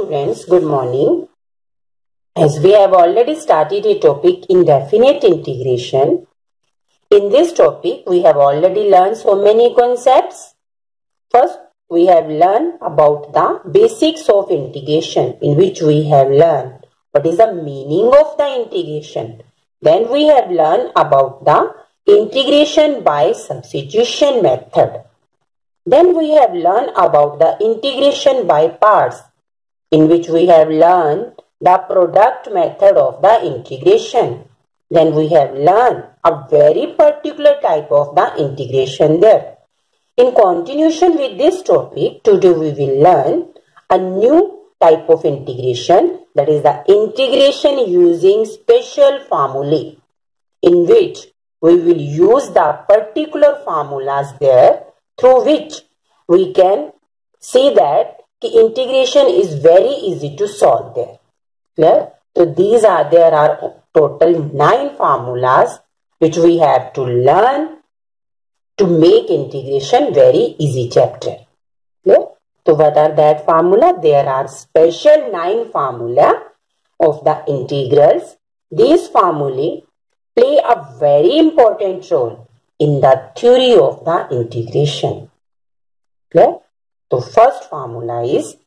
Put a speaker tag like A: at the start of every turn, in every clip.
A: students, good morning. As we have already started a topic indefinite integration, in this topic we have already learned so many concepts. First, we have learned about the basics of integration, in which we have learned what is the meaning of the integration. Then we have learned about the integration by substitution method. Then we have learned about the integration by parts, in which we have learned the product method of the integration. Then we have learned a very particular type of the integration there. In continuation with this topic, today we will learn a new type of integration, that is the integration using special formulae, in which we will use the particular formulas there through which we can see that the integration is very easy to solve there. Clear? So there are total 9 formulas which we have to learn to make integration very easy chapter. Clear? So what are that formula? There are special 9 formula of the integrals. These formulae play a very important role in the theory of the integration. Clear? So first formula is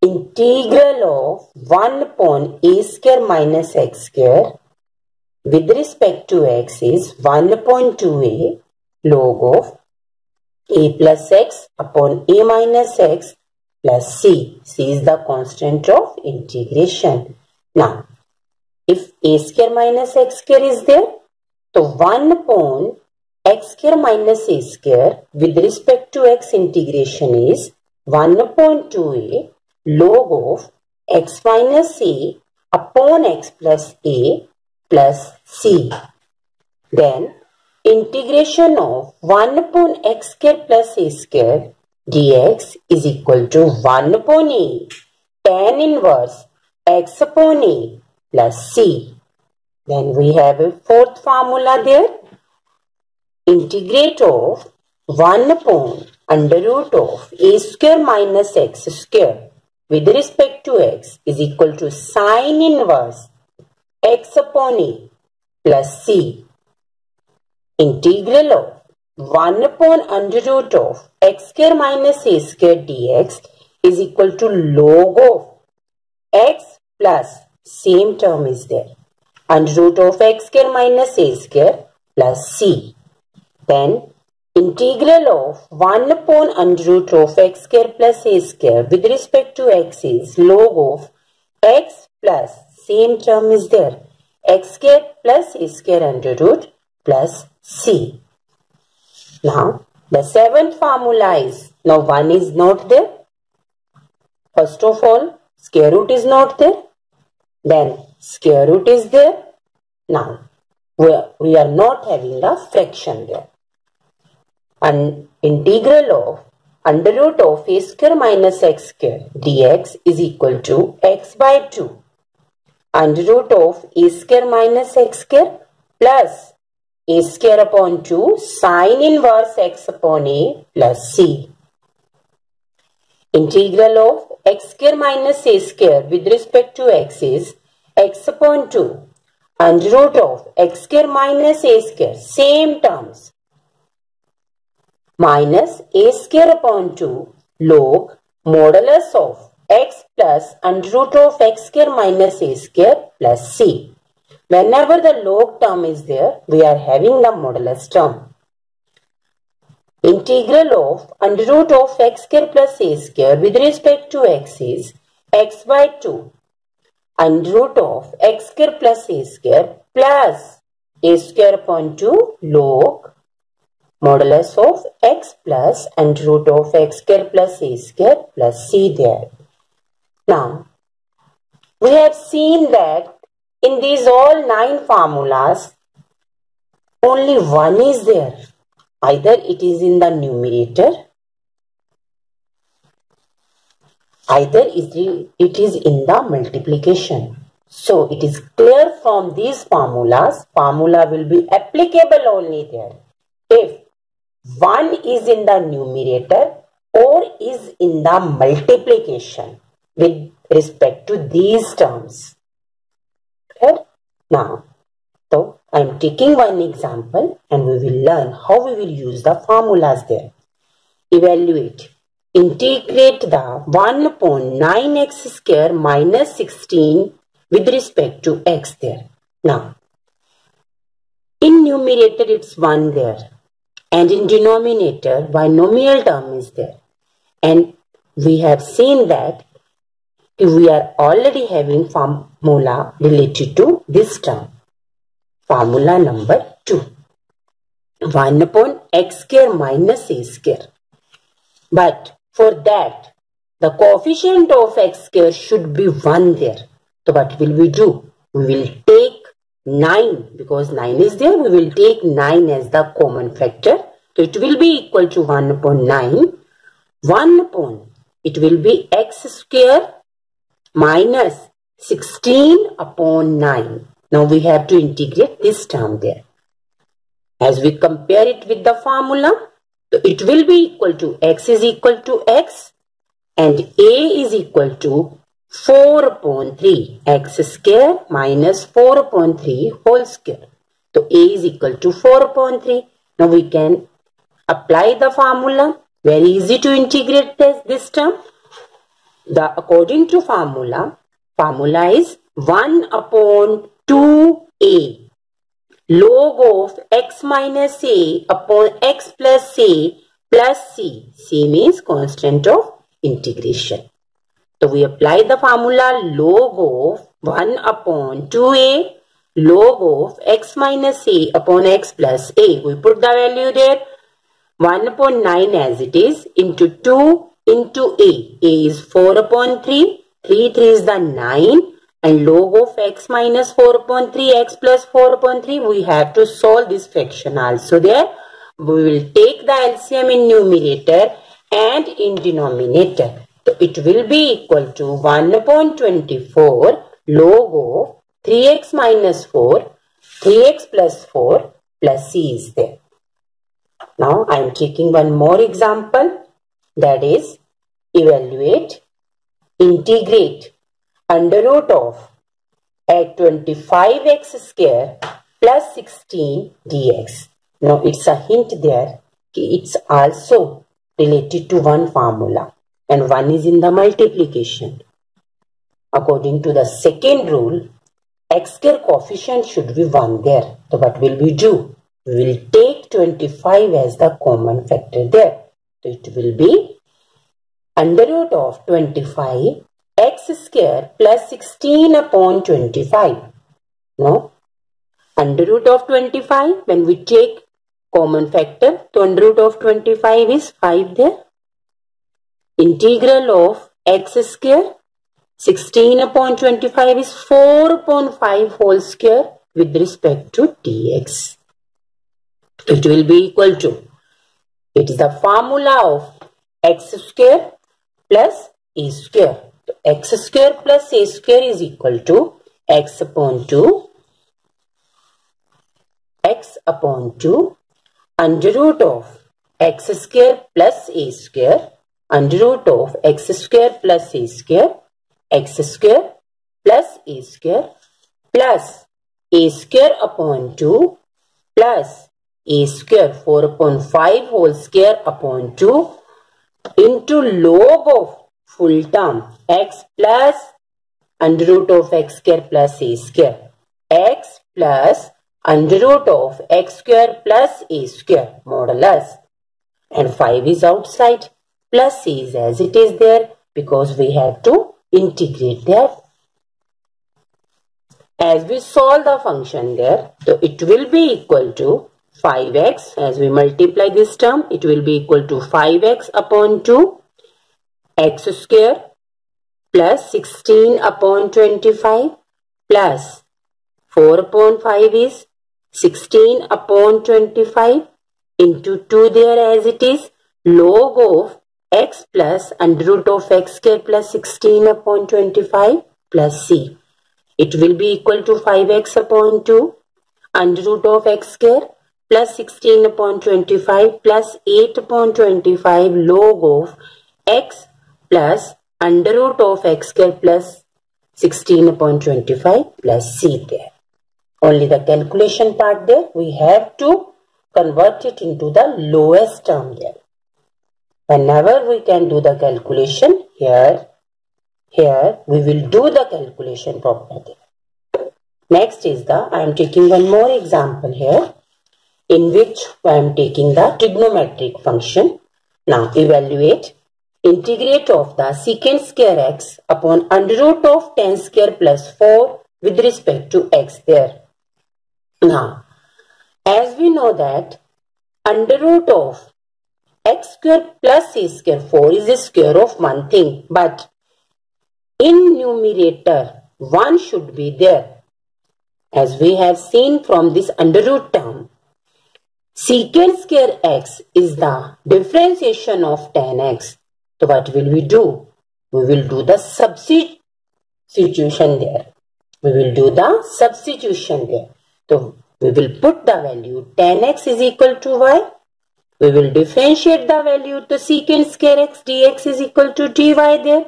A: integral of 1 upon a square minus x square with respect to x is 1 upon 2a log of a plus x upon a minus x plus c. C is the constant of integration. Now, if a square minus x square is there, so 1 upon x square minus a square with respect to x integration is 1 upon 2a log of x minus a upon x plus a plus c. Then integration of 1 upon x square plus a square dx is equal to 1 upon a tan inverse x upon a plus c. Then we have a fourth formula there. Integrate of 1 upon under root of a square minus x square with respect to x is equal to sine inverse x upon a plus c. Integral of 1 upon under root of x square minus a square dx is equal to log of x plus same term is there under root of x square minus a square plus c. Then integral of 1 upon under root of x square plus a square with respect to x is log of x plus same term is there x square plus a square under root plus c. Now the seventh formula is, now 1 is not there. First of all, square root is not there. Then square root is there. Now we are not having a fraction there. And integral of under root of a square minus x square dx is equal to x by 2 under root of a square minus x square plus a square upon 2 sine inverse x upon a plus c. Integral of x square minus a square with respect to x is x upon 2 under root of x square minus a square, same terms, minus a square upon 2 log modulus of x plus under root of x square minus a square plus c. Whenever the log term is there, we are having the modulus term. Integral of under root of x square plus a square with respect to x is x by 2 under root of x square plus a square plus a square upon 2 log modulus of x plus and root of x square plus a square plus c there. Now, we have seen that in these all 9 formulas, only one is there. Either it is in the numerator, either it is in the multiplication. So, it is clear from these formulas, formula will be applicable only there if 1 is in the numerator or is in the multiplication with respect to these terms. Right? Now, so I am taking one example and we will learn how we will use the formulas there. Evaluate. Integrate the 1 upon 9x square minus 16 with respect to x there. Now, in numerator it's 1 there and in denominator binomial term is there. And we have seen that we are already having formula related to this term. Formula number 2. 1 upon x square minus a square. But for that, the coefficient of x square should be 1 there. So what will we do? We will take 9 because 9 is there. We will take 9 as the common factor. So it will be equal to 1 upon 9. 1 upon, it will be x square minus 16 upon 9. Now we have to integrate this term there. As we compare it with the formula, it will be equal to x is equal to x and a is equal to 4 upon 3 x square minus 4 upon 3 whole square. So a is equal to 4 upon 3. Now we can apply the formula. Very easy to integrate this term. According to formula is 1 upon 2a log of x minus a upon x plus a plus c. C means constant of integration. So we apply the formula log of 1 upon 2a log of x minus a upon x plus a. We put the value there. 1 upon 9 as it is into 2 into a. A is 4 upon 3. 3 is the 9. And log of x minus 4 upon 3 x plus 4 upon 3. We have to solve this fraction also there. We will take the LCM in numerator and in denominator. So it will be equal to 1 upon 24 log of 3x minus 4. 3x plus 4 plus c is there. Now I am taking one more example, that is evaluate, integrate under root of 25x square plus 16 dx. Now it's a hint there, it's also related to one formula and one is in the multiplication. According to the second rule, x square coefficient should be 1 there. So what will we do? We will take 25 as the common factor there. So it will be under root of 25 x square plus 16 upon 25. Now, under root of 25, when we take common factor, so under root of 25 is 5 there. Integral of x square, 16 upon 25 is 4 upon 5 whole square with respect to dx. It will be equal to, it is the formula of x square plus a square. So x square plus a square is equal to x upon 2 under root of x square plus a square under root of x square plus a square x square plus a square upon 2 plus a square 4 upon 5 whole square upon 2 into log of full term x plus under root of x square plus a square x plus under root of x square plus a square modulus, and 5 is outside, plus c is as it is there because we have to integrate that. As we solve the function there, so it will be equal to 5x, as we multiply this term, it will be equal to 5x upon 2 x square plus 16 upon 25 plus 4 upon 5 is 16 upon 25 into 2 there as it is log of x plus under root of x square plus 16 upon 25 plus c. It will be equal to 5x upon 2 under root of x square plus 16 upon 25 plus 8 upon 25 log of x plus under root of x square plus 16/25 plus c there. Only the calculation part there. We have to convert it into the lowest term there. Whenever we can do the calculation, here we will do the calculation properly. Next is I am taking one more example here, in which I am taking the trigonometric function. Now evaluate integrate of the secant square x upon under root of tan square plus 4 with respect to x there. Now, as we know that under root of x square plus a square 4 is the square of one thing, but in numerator 1 should be there. As we have seen from this under root term, secant square x is the differentiation of tan x. So what will we do? We will do the substitution there. We will do the substitution there. So we will put the value tan x is equal to y. We will differentiate the value to secant square x dx is equal to dy there.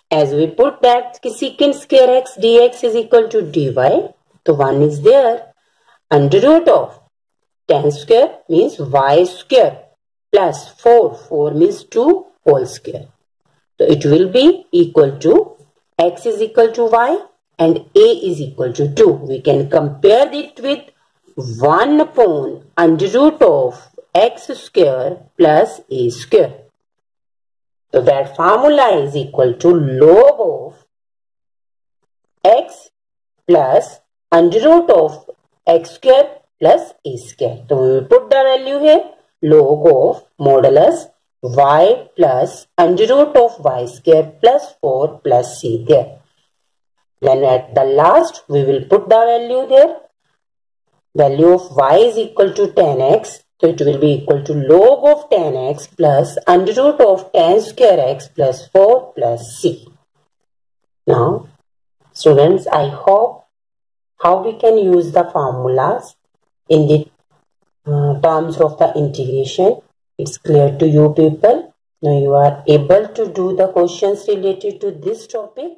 A: As we put that secant square x dx is equal to dy, so 1 is there. Under root of tan square means y square plus 4 means 2 whole square. So it will be equal to x is equal to y and a is equal to 2. We can compare it with 1 upon under root of x square plus a square. So that formula is equal to log of x plus under root of x square plus a square. So we will put the value here, log of modulus y plus under root of y square plus 4 plus c there. Then at the last we will put the value there. Value of y is equal to tan x. So it will be equal to log of tan x plus under root of tan square x plus 4 plus c. Now students, I hope how we can use the formulas in the terms of the integration. It's clear to you people. Now you are able to do the questions related to this topic.